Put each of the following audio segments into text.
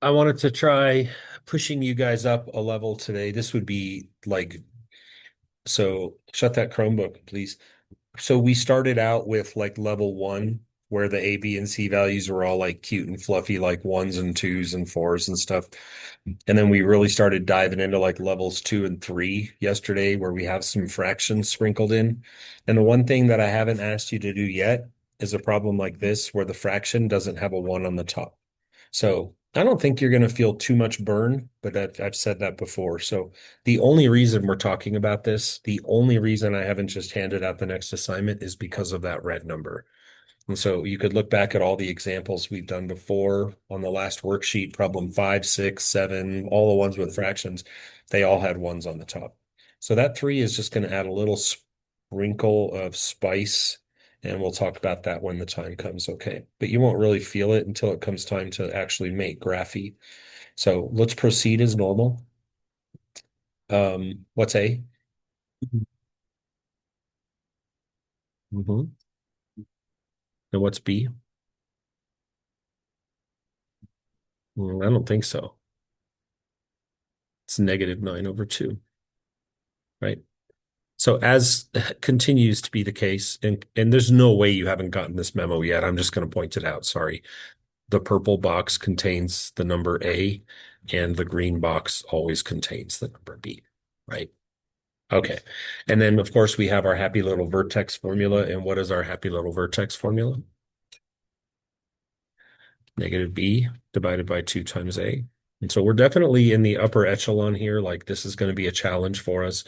I wanted to try pushing you guys up a level today. This would be like, so shut that Chromebook, please. So we started out with like level one, where the A, B, and C values were all like cute and fluffy, like ones and twos and fours and stuff. And then we really started diving into like levels two and three yesterday, where we have some fractions sprinkled in. And the one thing that I haven't asked you to do yet is a problem like this, where the fraction doesn't have a one on the top. So I don't think you're going to feel too much burn, but I've said that before. So the only reason we're talking about this, the only reason I haven't just handed out the next assignment is because of that red number. And so you could look back at all the examples we've done before on the last worksheet, problem 5, 6, 7, all the ones with fractions, they all had ones on the top. So that 3 is just going to add a little sprinkle of spice, and we'll talk about that when the time comes, okay? But you won't really feel it until it comes time to actually make graphy. So let's proceed as normal. What's A? Mm-hmm. And what's B? I don't think so. It's -9/2, right? So as continues to be the case, and there's no way you haven't gotten this memo yet. I'm just going to point it out. Sorry. The purple box contains the number A, and the green box always contains the number B, right? Okay. And then, of course, we have our happy little vertex formula. And what is our happy little vertex formula? -B divided by 2 times A. And so we're definitely in the upper echelon here. Like this is going to be a challenge for us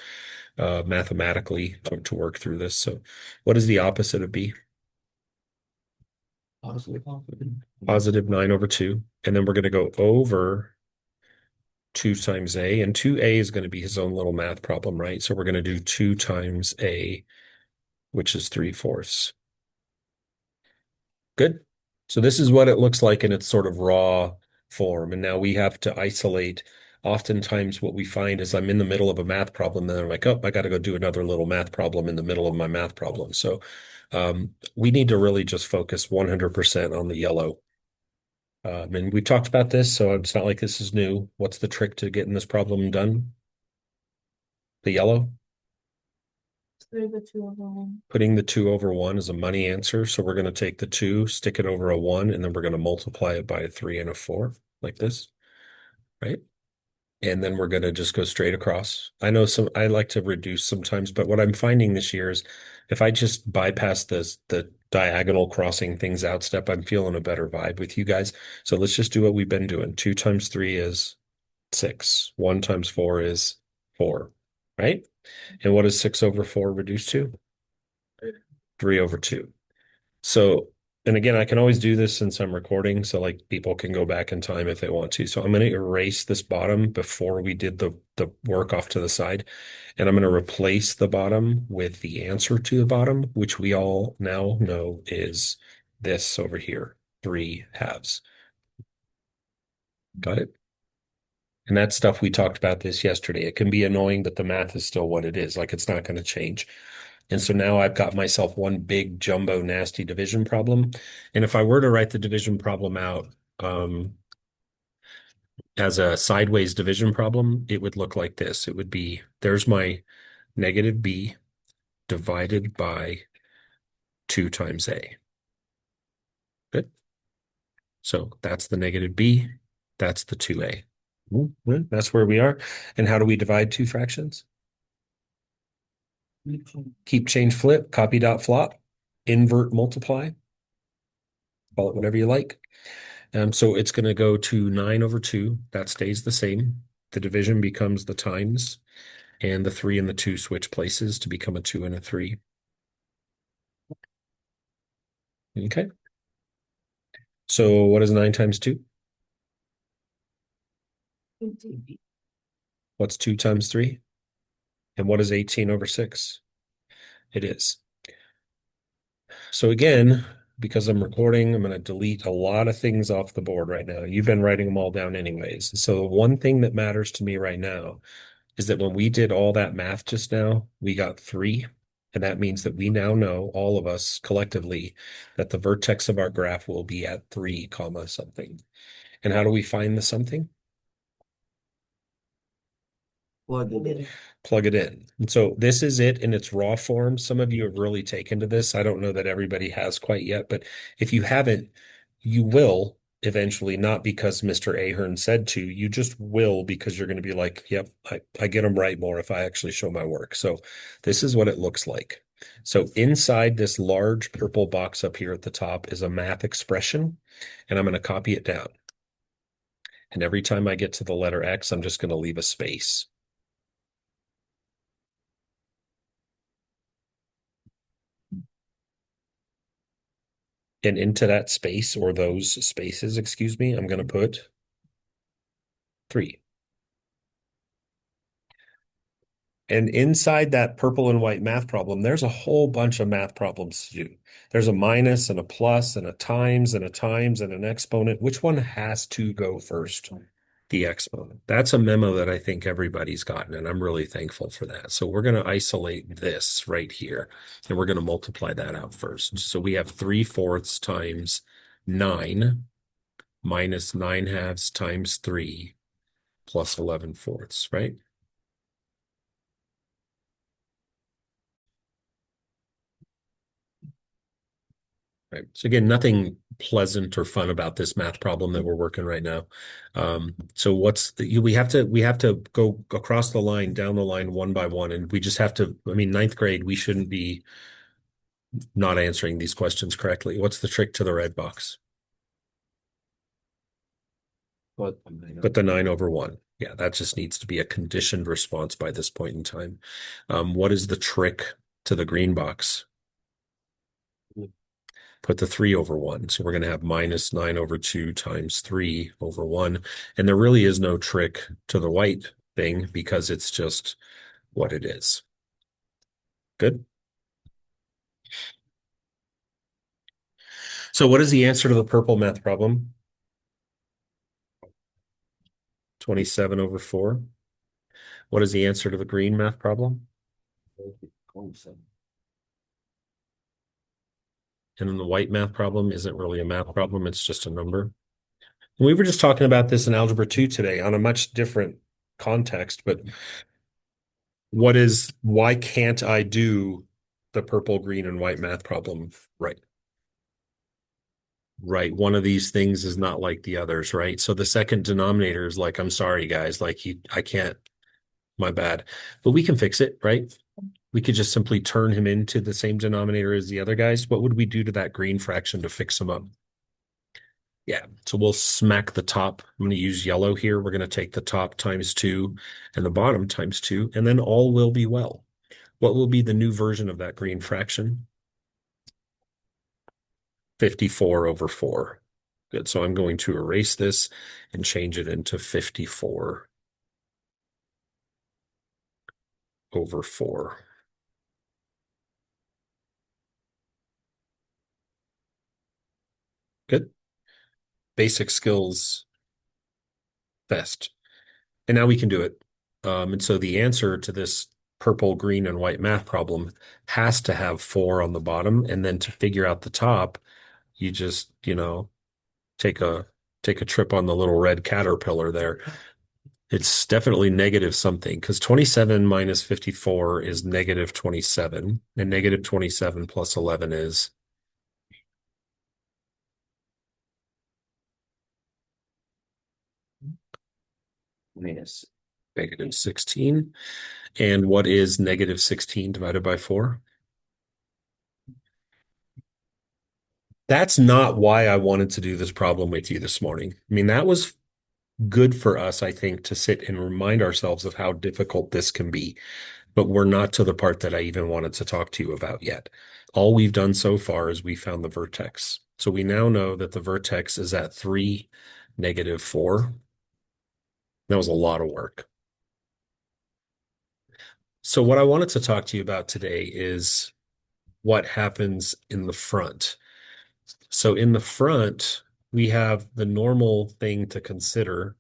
mathematically to work through this. So what is the opposite of B? +9/2. And then we're going to go over 2 times A. And 2A is going to be his own little math problem, right? So we're going to do 2 times A, which is 3/4. Good. So this is what it looks like in its sort of raw form. And now we have to isolate. Oftentimes what we find is I'm in the middle of a math problem, and I'm like, oh, I got to go do another little math problem in the middle of my math problem. So we need to really just focus 100% on the yellow. And we talked about this, so it's not like this is new. What's the trick to getting this problem done? The yellow? Put the 2/1. Putting the 2 over 1 is a money answer. So we're going to take the 2, stick it over a 1, and then we're going to multiply it by a 3 and a 4, like this, right? And then we're going to just go straight across. I know I like to reduce sometimes, but what I'm finding this year is if I just bypass the diagonal crossing things out step, I'm feeling a better vibe with you guys. So let's just do what we've been doing. 2 times 3 is 6. 1 times 4 is 4, right? And what does 6 over 4 reduce to? 3/2. So, and again, I can always do this since I'm recording, so like people can go back in time if they want to. So I'm going to erase this bottom before we did the work off to the side, and I'm going to replace the bottom with the answer to the bottom, which we all now know is this over here, 3/2. Got it? And that stuff we talked about this yesterday. It can be annoying, but the math is still what it is. Like it's not going to change. And so now I've got myself one big jumbo nasty division problem. And if I were to write the division problem out as a sideways division problem, it would look like this. It would be, there's my -B divided by 2 times A. Good. So that's the -B. That's the 2A. That's where we are. And how do we divide two fractions? Keep, change, flip, copy, dot, flop, invert, multiply. Call it whatever you like. So it's going to go to 9/2. That stays the same. The division becomes the times, and the 3 and the 2 switch places to become a 2 and a 3. Okay. So what is 9 times 2? What's 2 times 3? And what is 18/6? It is. So again, because I'm recording, I'm going to delete a lot of things off the board right now. You've been writing them all down anyways. So the one thing that matters to me right now is that when we did all that math just now, we got 3. And that means that we now know, all of us collectively, that the vertex of our graph will be at 3 comma something. And how do we find the something? Plug it in. Plug it in. And so this is it in its raw form. Some of you have really taken to this. I don't know that everybody has quite yet, but if you haven't, you will eventually, not because Mr. Ahern said to, you just will because you're going to be like, yep, I get them right more if I actually show my work. So this is what it looks like. So inside this large purple box up here at the top is a math expression, and I'm going to copy it down. And every time I get to the letter X, I'm just going to leave a space. And into that space, or those spaces, excuse me, I'm going to put 3. And inside that purple and white math problem, there's a whole bunch of math problems to do. There's a minus and a plus and a times and a times and an exponent. Which one has to go first? The exponent. That's a memo that I think everybody's gotten, and I'm really thankful for that. So we're going to isolate this right here, and we're going to multiply that out first. So we have 3/4 times 9 minus 9/2 times 3 plus 11/4, right? Right. So again, nothing pleasant or fun about this math problem that we're working right now. So we have to go across the line, down the line one by one, and we just have to, I mean, ninth grade, we shouldn't be not answering these questions correctly. What's the trick to the red box? Put Put the 9/1. Yeah, that just needs to be a conditioned response by this point in time. What is the trick to the green box? Put the 3/1. So we're going to have minus 9/2 times 3/1. And there really is no trick to the white thing because it's just what it is. Good. So what is the answer to the purple math problem? 27/4. What is the answer to the green math problem? And then the white math problem isn't really a math problem, it's just a number. We were just talking about this in Algebra 2 today on a much different context, but why can't I do the purple, green, and white math problem right? Right. One of these things is not like the others, right? So the second denominator is like, I'm sorry, guys, like I can't, my bad. But we can fix it, right? We could just simply turn him into the same denominator as the other guys. What would we do to that green fraction to fix him up? Yeah, so we'll smack the top. I'm going to use yellow here. We're going to take the top times 2 and the bottom times 2, and then all will be well. What will be the new version of that green fraction? 54/4. Good, so I'm going to erase this and change it into 54/4. Good. Basic skills best. And now we can do it. And so the answer to this purple, green, and white math problem has to have 4 on the bottom. And then to figure out the top, you just, take a trip on the little red caterpillar there. It's definitely negative something because 27 minus 54 is negative 27, and negative 27 plus 11 is Yes. negative 16. And what is negative 16 divided by 4? That's not why I wanted to do this problem with you this morning. I mean, that was good for us, I think, to sit and remind ourselves of how difficult this can be. But we're not to the part that I even wanted to talk to you about yet. All we've done so far is we found the vertex. So we now know that the vertex is at 3, -4. That was a lot of work. So what I wanted to talk to you about today is what happens in the front. So in the front, we have the normal thing to consider,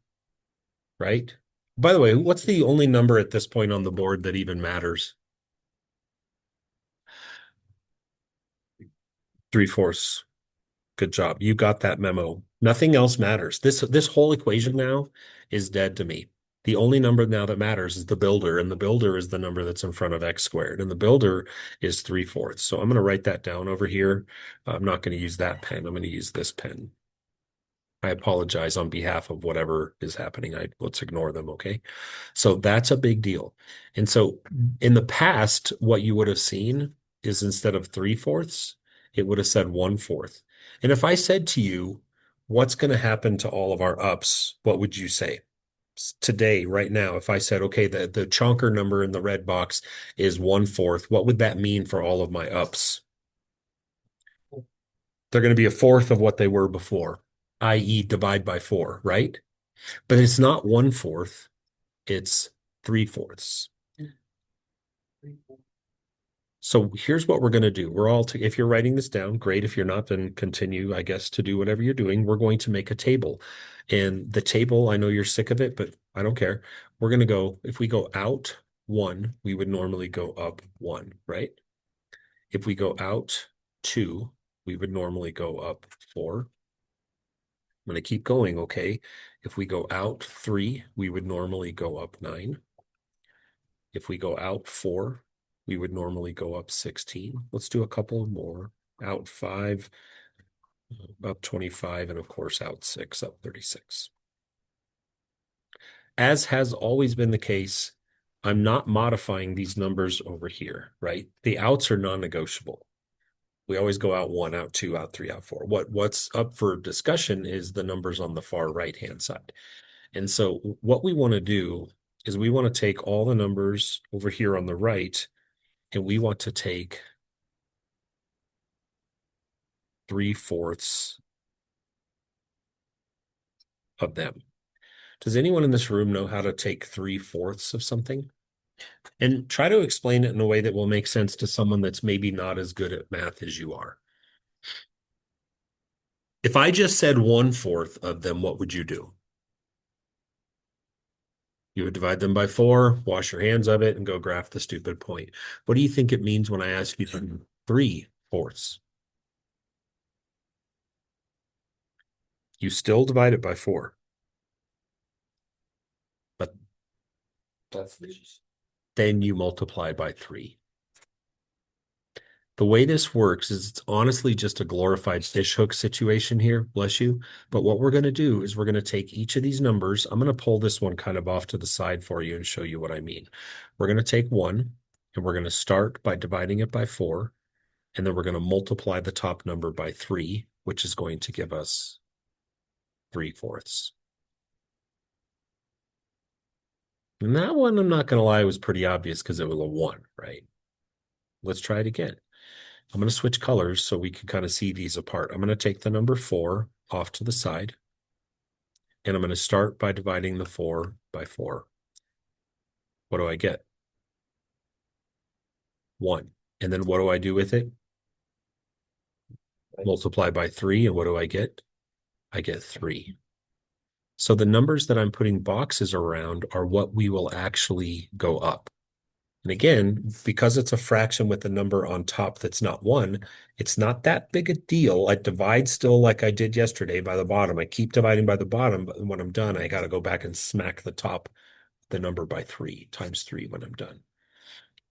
right? By the way, what's the only number at this point on the board that even matters? 3/4. Good job. You got that memo. Nothing else matters. This whole equation now is dead to me. The only number now that matters is the builder, and the builder is the number that's in front of x squared, and the builder is 3/4. So I'm going to write that down over here. I'm not going to use that pen. I'm going to use this pen. I apologize on behalf of whatever is happening. Let's ignore them, okay? So that's a big deal. And so in the past, what you would have seen is instead of 3/4, it would have said 1/4. And if I said to you, what's going to happen to all of our ups, what would you say? Today, right now, if I said, okay, the chonker number in the red box is 1/4, what would that mean for all of my ups? They're going to be a fourth of what they were before, i.e. divide by 4, right? But it's not 1/4, it's 3/4. So here's what we're going to do. If you're writing this down, great. If you're not, then continue, I guess, to do whatever you're doing. We're going to make a table. And the table, I know you're sick of it, but I don't care. We're going to go, if we go out 1, we would normally go up 1, right? If we go out 2, we would normally go up 4. I'm going to keep going, okay? If we go out 3, we would normally go up 9. If we go out 4, we would normally go up 16. Let's do a couple more. Out 5, up 25, and of course out 6, up 36. As has always been the case, I'm not modifying these numbers over here, right? The outs are non-negotiable. We always go out 1, out 2, out 3, out 4. What's up for discussion is the numbers on the far right-hand side. And so what we want to do is we want to take all the numbers over here on the right, and we want to take 3/4 of them. Does anyone in this room know how to take 3/4 of something? And try to explain it in a way that will make sense to someone that's maybe not as good at math as you are. If I just said 1/4 of them, what would you do? You would divide them by 4, wash your hands of it, and go graph the stupid point. What do you think it means when I ask you 3/4? You still divide it by 4. But then you multiply by 3. The way this works is it's honestly just a glorified fishhook situation here, bless you. But what we're going to do is we're going to take each of these numbers. I'm going to pull this one kind of off to the side for you and show you what I mean. We're going to take 1, and we're going to start by dividing it by 4, and then we're going to multiply the top number by 3, which is going to give us 3/4. And that one, I'm not going to lie, was pretty obvious because it was a 1, right? Let's try it again. I'm going to switch colors so we can kind of see these apart. I'm going to take the number 4 off to the side, and I'm going to start by dividing the 4 by 4. What do I get? 1. And then what do I do with it? Multiply by 3, and what do I get? I get 3. So the numbers that I'm putting boxes around are what we will actually go up. And again, because it's a fraction with a number on top that's not 1, it's not that big a deal. I divide still like I did yesterday by the bottom. I keep dividing by the bottom, but when I'm done, I got to go back and smack the top, the number by 3, times 3 when I'm done.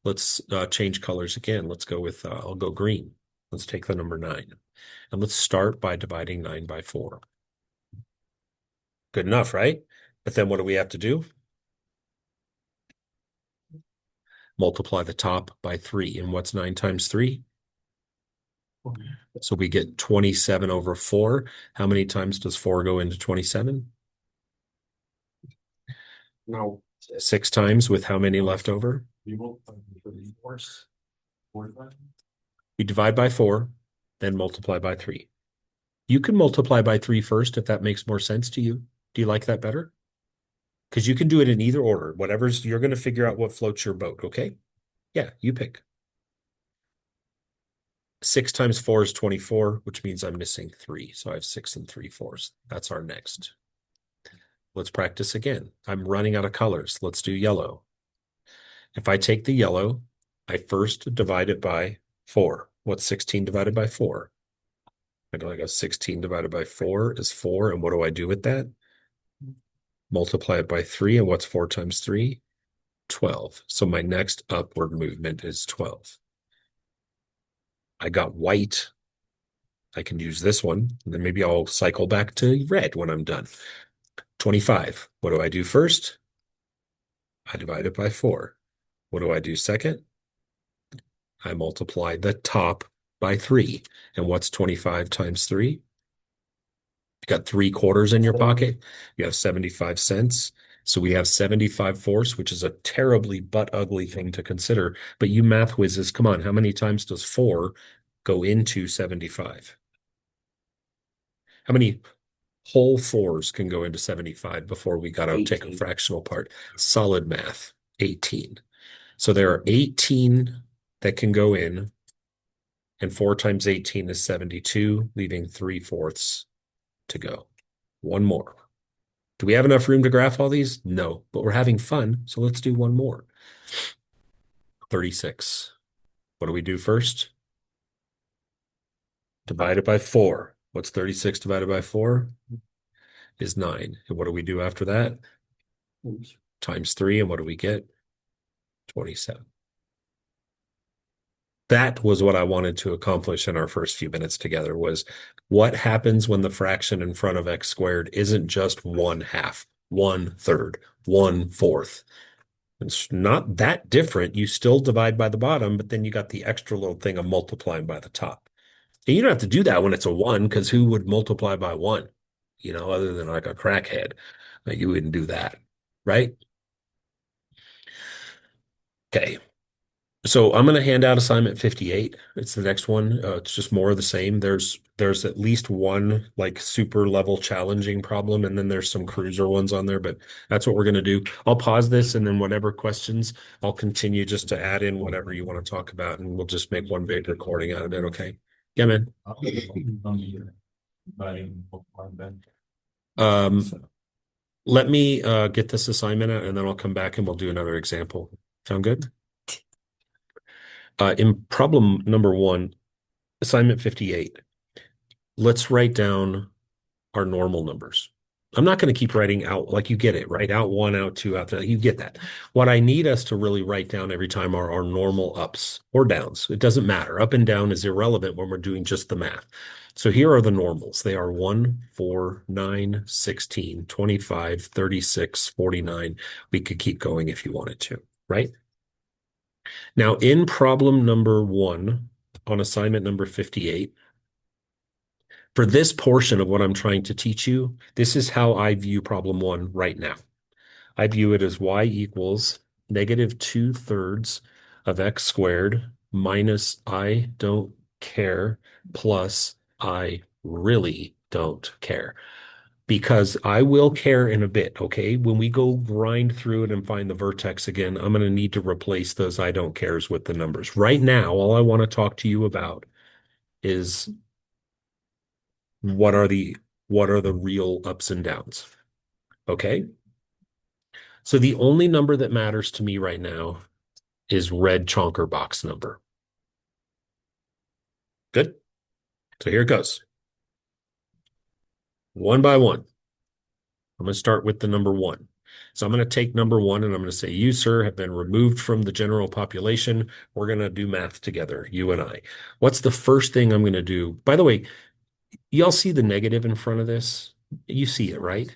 Let's change colors again. Let's go with, I'll go green. Let's take the number 9. And let's start by dividing 9 by 4. Good enough, right? But then what do we have to do? Multiply the top by 3. And what's 9 times 3? So we get 27 over 4. How many times does 4 go into 27? No. 6 times, with how many left over? We divide by 4, then multiply by 3. You can multiply by 3 first if that makes more sense to you. Do you like that better? Because you can do it in either order. You're going to figure out what floats your boat, okay? Yeah, you pick. 6 times 4 is 24, which means I'm missing 3. So I have 6 3/4. That's our next. Let's practice again. I'm running out of colors. Let's do yellow. If I take the yellow, I first divide it by 4. What's 16 divided by 4? I know I got 16 divided by 4 is 4. And what do I do with that? Multiply it by 3. And what's 4 times 3? 12. So my next upward movement is 12. I got white. I can use this one. And then maybe I'll cycle back to red when I'm done. 25. What do I do first? I divide it by 4. What do I do second? I multiply the top by 3. And what's 25 times 3? You got 3/4 in your pocket. You have 75 cents. So we have 75 fourths, which is a terribly but ugly thing to consider. But you math whizzes, come on, how many times does 4 go into 75? How many whole 4s can go into 75 before we got to take a 18. fractional part? Solid math, 18. So there are 18 that can go in, and 4 times 18 is 72, leaving 3/4 to go. One more. Do we have enough room to graph all these? No, but we're having fun, so let's do one more. 36. What do we do first? Divide it by 4. What's 36 divided by 4? Is 9. And what do we do after that? Times 3, and what do we get? 27. That was what I wanted to accomplish in our first few minutes together, was what happens when the fraction in front of x squared isn't just 1/2, 1/3, 1/4. It's not that different. You still divide by the bottom, but then you got the extra little thing of multiplying by the top. And you don't have to do that when it's a 1, because who would multiply by 1? Other than like a crackhead. Like, you wouldn't do that, right? Okay. So I'm going to hand out assignment 58. It's the next one. It's just more of the same. There's at least one like super level challenging problem, and then there's some cruiser ones on there, but that's what we're going to do. I'll pause this, and then whatever questions, I'll continue just to add in whatever you want to talk about, and we'll just make one big recording out of it, okay? Yeah, man. Let me get this assignment out, and then I'll come back and we'll do another example. Sound good? In problem number 1, assignment 58, let's write down our normal numbers. I'm not going to keep writing out, like, you get it, right? Out 1, out 2, out 3. You get that. What I need us to really write down every time are our normal ups or downs. It doesn't matter. Up and down is irrelevant when we're doing just the math. So here are the normals. They are 1, 4, 9, 16, 25, 36, 49. We could keep going if you wanted to, right? Now, in problem number 1 on assignment number 58, for this portion of what I'm trying to teach you, this is how I view problem 1 right now. I view it as y equals -2/3 of x squared minus I don't care plus I really don't care. Because I will care in a bit, okay? When we go grind through it and find the vertex again, I'm going to need to replace those I don't cares with the numbers. Right now, all I want to talk to you about is what are the real ups and downs, okay? So the only number that matters to me right now is red chonker box number. Good? So here it goes. One by one. I'm going to start with the number 1. So I'm going to take number 1 and I'm going to say, you, sir, have been removed from the general population. We're going to do math together, you and I. What's the first thing I'm going to do? By the way, y'all see the negative in front of this? You see it, right?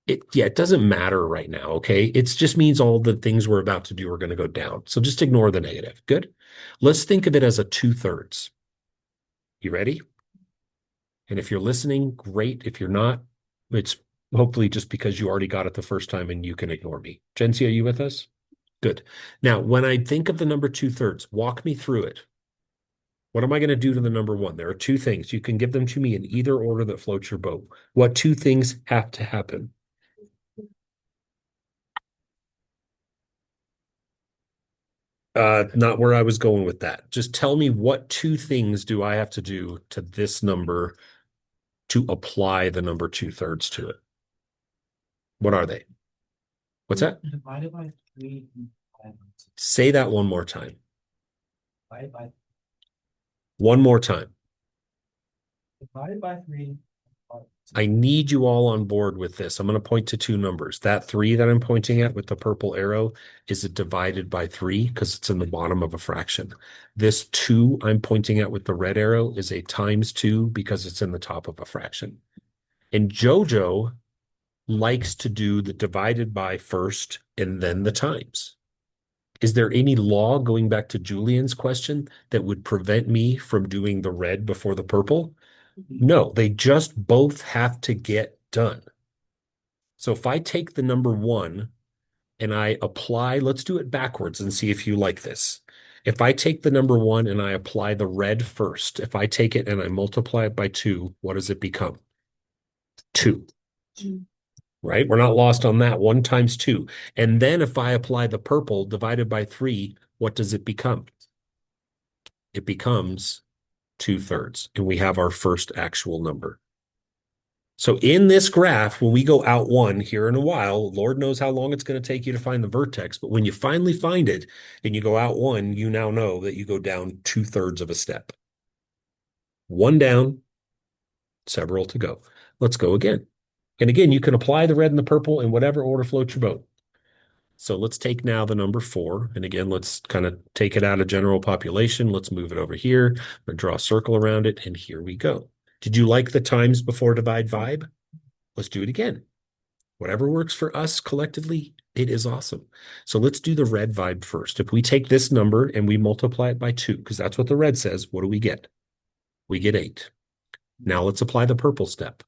It doesn't matter right now, okay? It just means all the things we're about to do are going to go down. So just ignore the negative. Good? Let's think of it as a 2/3. You ready? And if you're listening, great. If you're not, it's hopefully just because you already got it the first time and you can ignore me. Jency, are you with us? Good. Now, when I think of the number 2/3, walk me through it. What am I going to do to the number 1? There are 2 things. You can give them to me in either order that floats your boat. What 2 things have to happen? Not where I was going with that. Just tell me, what 2 things do I have to do to this number to apply the number 2/3 to it? What are they? What's that? Divided by 3. Say that one more time. Divided by One more time. Divided by 3. I need you all on board with this. I'm going to point to two numbers. That 3 that I'm pointing at with the purple arrow is a divided by 3 because it's in the bottom of a fraction. This 2 I'm pointing at with the red arrow is a times 2 because it's in the top of a fraction. And JoJo likes to do the divided by first and then the times. Is there any law, going back to Julian's question, that would prevent me from doing the red before the purple? No, they just both have to get done. So if I take the number 1 and I apply, let's do it backwards and see if you like this. If I take the number 1 and I apply the red first, if I take it and I multiply it by 2, what does it become? 2. Right? We're not lost on that. 1 times 2. And then if I apply the purple divided by 3, what does it become? It becomes 2/3. And we have our first actual number. So in this graph, when we go out 1 here in a while, Lord knows how long it's going to take you to find the vertex. But when you finally find it and you go out 1, you now know that you go down 2/3 of a step. 1 down, several to go. Let's go again. And again, you can apply the red and the purple in whatever order floats your boat. So let's take now the number 4. And again, let's kind of take it out of general population. Let's move it over here. I'm going to draw a circle around it. And here we go. Did you like the times before divide vibe? Let's do it again. Whatever works for us collectively, it is awesome. So let's do the red vibe first. If we take this number and we multiply it by 2, because that's what the red says, what do we get? We get 8. Now let's apply the purple step.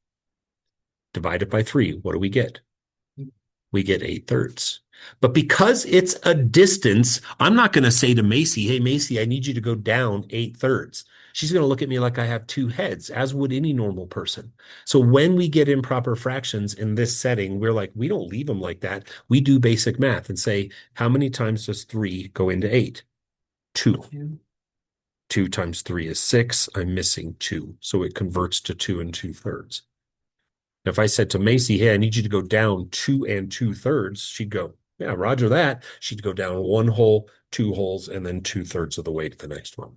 Divide it by 3. What do we get? We get 8/3. But because it's a distance, I'm not going to say to Macy, hey, Macy, I need you to go down 8/3. She's going to look at me like I have 2 heads, as would any normal person. So when we get improper fractions in this setting, we're like, we don't leave them like that. We do basic math and say, how many times does 3 go into 8? 2. 2 times 3 is 6. I'm missing 2. So it converts to 2 2/3. If I said to Macy, hey, I need you to go down 2 2/3, she'd go, yeah, roger that. She'd go down 1 hole, 2 holes, and then 2/3 of the way to the next one.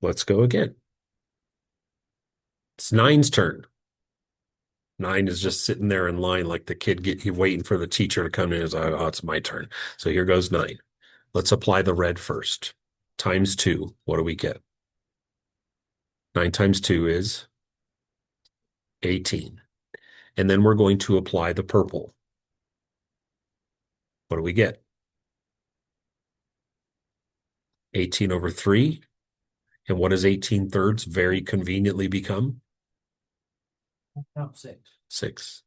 Let's go again. It's 9's turn. 9 is just sitting there in line like the kid waiting for the teacher to come in. Oh, it's my turn. So here goes 9. Let's apply the red first. Times 2. What do we get? 9 times 2 is 18. And then we're going to apply the purple. What do we get? 18 over 3. And what does 18/3 very conveniently become? 6. 6.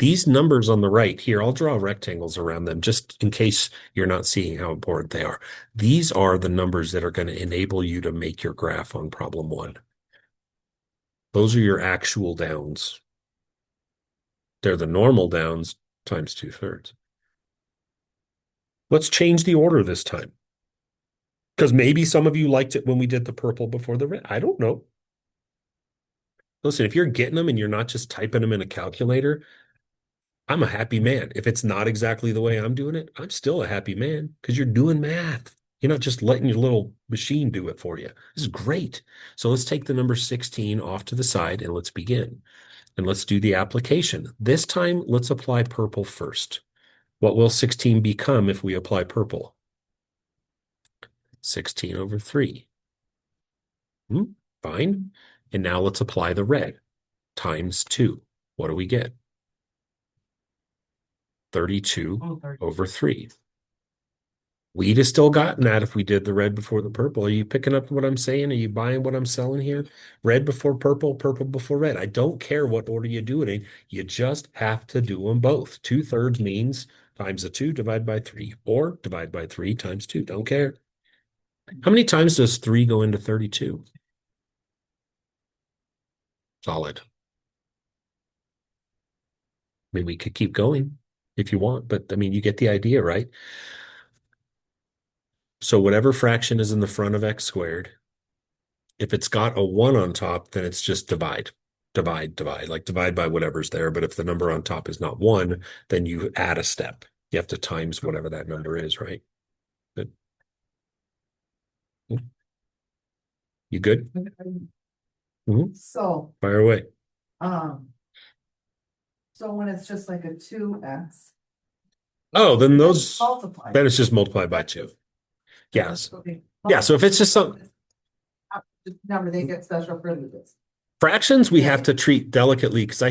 These numbers on the right here, I'll draw rectangles around them just in case you're not seeing how important they are. These are the numbers that are going to enable you to make your graph on problem 1. Those are your actual downs. They're the normal downs times 2/3. Let's change the order this time. Because maybe some of you liked it when we did the purple before the red. I don't know. Listen, if you're getting them and you're not just typing them in a calculator, I'm a happy man. If it's not exactly the way I'm doing it, I'm still a happy man because you're doing math. You're not just letting your little machine do it for you. This is great. So let's take the number 16 off to the side and let's begin. And let's do the application. This time, let's apply purple first. What will 16 become if we apply purple? 16 over 3. Fine. And now let's apply the red. Times 2. What do we get? 32 over 3. We'd have still gotten that if we did the red before the purple. Are you picking up what I'm saying? Are you buying what I'm selling here? Red before purple, purple before red. I don't care what order you do it in. You just have to do them both. 2/3 means times the 2 divided by 3, or divide by 3 times 2. Don't care. How many times does 3 go into 32? Solid. I mean, we could keep going if you want, but I mean, you get the idea, right? So whatever fraction is in the front of x squared, if it's got a 1 on top, then it's just divide, like divide by whatever's there. But if the number on top is not 1, then you add a step. You have to times whatever that number is, right? Good. You good? So, Fire away. so when it's just like a 2x. Oh, then those, Multiply. then it's just multiplied by 2. Yes. Okay. Yeah, so if it's just some Number, they get special privileges. fractions, we have to treat delicately because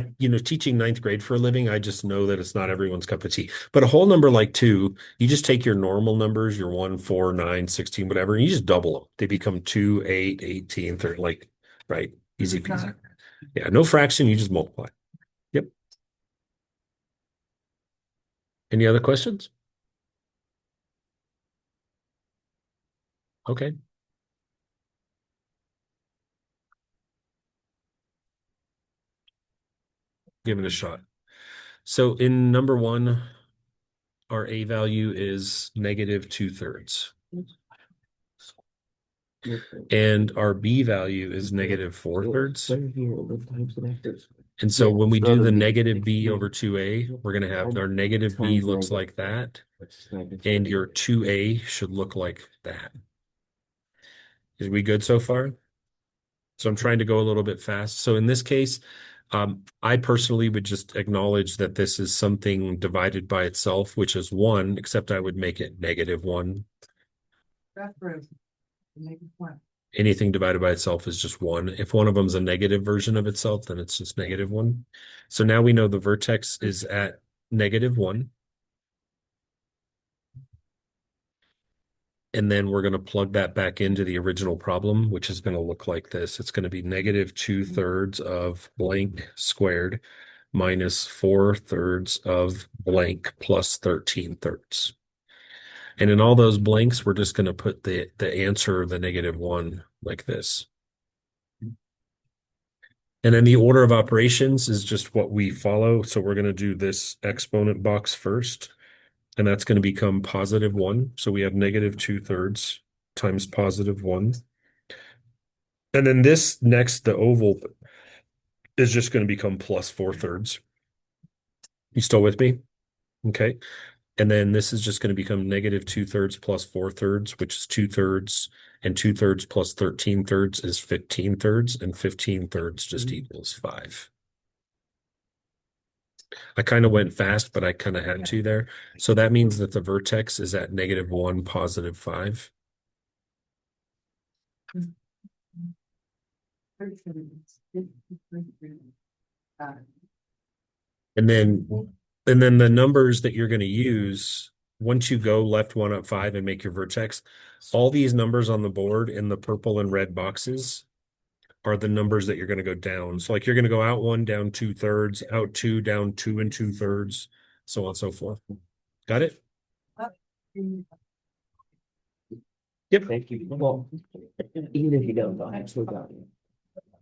teaching ninth grade for a living, I just know that it's not everyone's cup of tea. But a whole number like 2, you just take your normal numbers, your 1, 4, 9, 16, whatever, and you just double them. They become 2, 8, 18, 30, like, right? Easy peasy. Yeah, no fraction, you just multiply. Yep. Any other questions? Okay. Give it a shot. So in number 1, our A value is negative 2/3. And our B value is negative 4/3. And so when we do the negative B over 2A, we're going to have our negative B looks like that. And your 2A should look like that. Is we good so far? So I'm trying to go a little bit fast. So in this case, I personally would just acknowledge that this is something divided by itself, which is 1, except I would make it negative 1. That's proof. Make it 1. Anything divided by itself is just 1. If one of them is a negative version of itself, then it's just negative 1. So now we know the vertex is at negative 1. And then we're going to plug that back into the original problem, which is going to look like this. It's going to be negative 2/3 of blank squared minus 4/3 of blank plus 13/3. And in all those blanks, we're just going to put the answer, the negative 1, like this. And then the order of operations is just what we follow. So we're going to do this exponent box first, and that's going to become positive 1. So we have negative 2/3 times positive 1. And then this next, the oval, is just going to become plus 4/3. You still with me? Okay. And then this is just going to become negative 2/3 plus 4/3, which is 2/3, and 2/3 plus 13/3 is 15/3, and 15/3 just equals 5. I kind of went fast, but I kind of had to there. So that means that the vertex is at negative 1, positive 5. And then the numbers that you're going to use, once you go left 1 up 5 and make your vertex, all these numbers on the board in the purple and red boxes are the numbers that you're going to go down. So like you're going to go out 1, down 2/3, out 2, down 2 2/3, so on and so forth. Got it? Yep. Thank you. Well, even if you don't, I still got it.